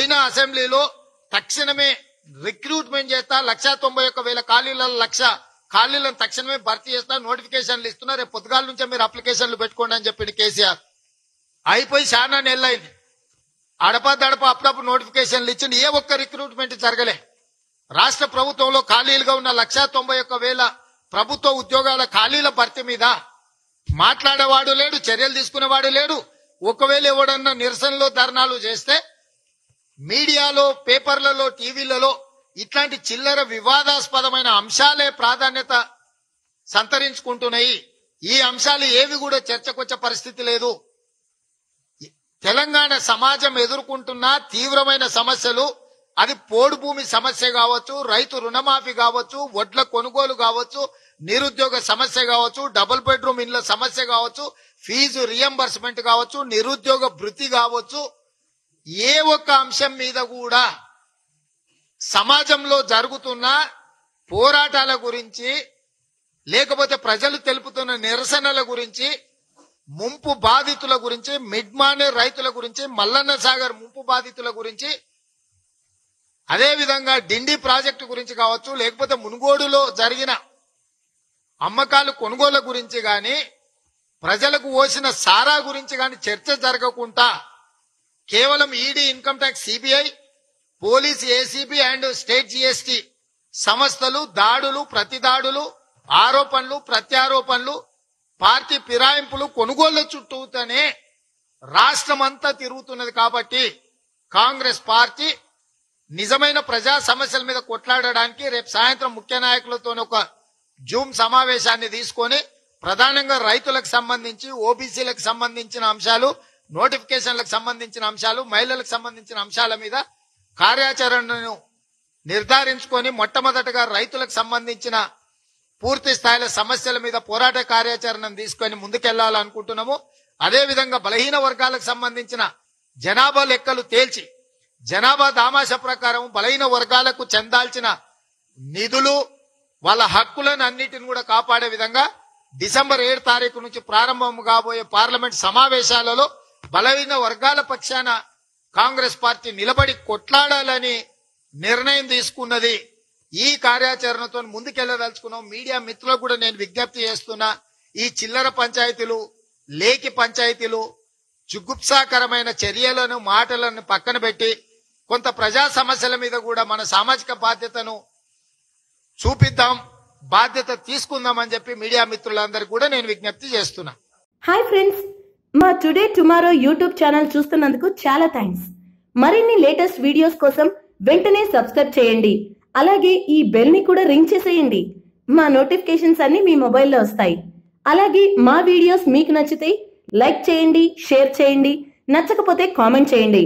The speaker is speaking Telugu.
పోయిన అసెంబ్లీలో తక్షణమే రిక్రూట్మెంట్ చేస్తా 191,000 ఖాళీల 1,00,000 ఖాళీలను తక్షణమే భర్తీ చేస్తా, నోటిఫికేషన్లు ఇస్తున్నా, రేపు పొద్దుగాల నుంచే మీరు అప్లికేషన్లు పెట్టుకోండి అని చెప్పింది కేసీఆర్. అయిపోయి చాలా నెలలైంది. అడపదడప అప్పుడప్పుడు నోటిఫికేషన్లు ఇచ్చింది, ఏ ఒక్క రిక్రూట్మెంట్ జరగలే. రాష్ట్ర ప్రభుత్వంలో ఖాళీలుగా ఉన్న 191,000 ప్రభుత్వ ఉద్యోగాల ఖాళీల భర్తీ మీద మాట్లాడేవాడు లేడు, చర్యలు తీసుకునేవాడు లేడు. ఒకవేళ ఎవడన్నా నిరసనలో ధర్నాలు చేస్తే మీడియాలో, పేపర్లలో, టీవీలలో ఇట్లాంటి చిల్లర వివాదాస్పదమైన అంశాలే ప్రాధాన్యత సంతరించుకుంటున్నాయి. ఈ అంశాలు ఏవి కూడా చర్చకొచ్చే పరిస్థితి లేదు. తెలంగాణ సమాజం ఎదుర్కొంటున్న తీవ్రమైన సమస్యలు, అది పోడు భూమి సమస్య కావచ్చు, రైతు రుణమాఫీ కావచ్చు, వడ్ల కొనుగోలు కావచ్చు, నిరుద్యోగ సమస్య కావచ్చు, డబుల్ బెడ్రూమ్ ఇండ్ల సమస్య కావచ్చు, ఫీజు రియంబర్స్మెంట్ కావచ్చు, నిరుద్యోగ భృతి కావచ్చు, ఏ ఒక్క అంశం మీద కూడా సమాజంలో జరుగుతున్న పోరాటాల గురించి, లేకపోతే ప్రజలు తెలుపుతున్న నిరసనల గురించి, ముంపు బాధితుల గురించి, మిడ్మానే రైతుల గురించి, మల్లన్న సాగర్ ముంపు బాధితుల గురించి, అదేవిధంగా డిండి ప్రాజెక్టు గురించి కావచ్చు, లేకపోతే మునుగోడులో జరిగిన అమ్మకాలు కొనుగోళ్ల గురించి గాని, ప్రజలకు ఓసిన సారా గురించి గాని చర్చ జరగకుండా కేవలం ED, income tax, CBI, police, ACB and state GST సంస్థలు దాడులు, ప్రతిదాడులు, ఆరోపణలు, ప్రత్యారోపణలు, పార్టీ ఫిరాయింపులు, కొనుగోళ్ల చుట్టూతోనే రాష్ట్రమంతా తిరుగుతున్నది. కాబట్టి కాంగ్రెస్ పార్టీ నిజమైన ప్రజా సమస్యల మీద కొట్లాడడానికి రేపు సాయంత్రం ముఖ్య నాయకులతో ఒక జూమ్ సమావేశాన్ని తీసుకొని ప్రధానంగా రైతులకు సంబంధించి, ఓబీసీలకు సంబంధించిన అంశాలు, నోటిఫికేషన్లకు సంబంధించిన అంశాలు, మహిళలకు సంబంధించిన అంశాల మీద కార్యాచరణను నిర్ధారించుకొని మొట్టమొదటగా రైతులకు సంబంధించిన పూర్తి స్థాయిలో సమస్యల మీద పోరాట కార్యాచరణను తీసుకొని ముందుకెళ్లాలనుకుంటున్నాము. అదేవిధంగా బలహీన వర్గాలకు సంబంధించిన జనాభా లెక్కలు తేల్చి, జనాభా దామాష ప్రకారం బలహీన వర్గాలకు చెందాల్సిన నిధులు, వాళ్ళ హక్కులను అన్నిటిని కూడా కాపాడే విధంగా డిసెంబర్ 7 తారీఖు నుంచి ప్రారంభం కాబోయే పార్లమెంట్ సమావేశాలలో బలహీన వర్గాల పక్షాన కాంగ్రెస్ పార్టీ నిలబడి కొట్లాడాలని నిర్ణయం తీసుకున్నది. ఈ కార్యాచరణతో ముందుకెళ్లదలుచుకున్నాం. మీడియా మిత్రులకు కూడా నేను విజ్ఞప్తి చేస్తున్నా, ఈ చిల్లర పంచాయతీలు, లేకి పంచాయతీలు, జుగుప్సాకరమైన చర్యలను, మాటలను పక్కన పెట్టి కొంత ప్రజా సమస్యల మీద కూడా మన సామాజిక బాధ్యతను చూపిద్దాం, బాధ్యత తీసుకుందామని చెప్పి మీడియా మిత్రులందరికీ కూడా నేను విజ్ఞప్తి చేస్తున్నా. హాయ్ ఫ్రెండ్స్, మా టుడే టుమారో యూట్యూబ్ ఛానల్ చూస్తున్నందుకు చాలా థ్యాంక్స్. మరిన్ని లేటెస్ట్ వీడియోస్ కోసం వెంటనే సబ్స్క్రైబ్ చేయండి. అలాగే ఈ బెల్ ని కూడా రింగ్ చేసేయండి. మా నోటిఫికేషన్స్ అన్ని మీ మొబైల్లో వస్తాయి. అలాగే మా వీడియోస్ మీకు నచ్చితే లైక్ చేయండి, షేర్ చేయండి, నచ్చకపోతే కామెంట్ చేయండి.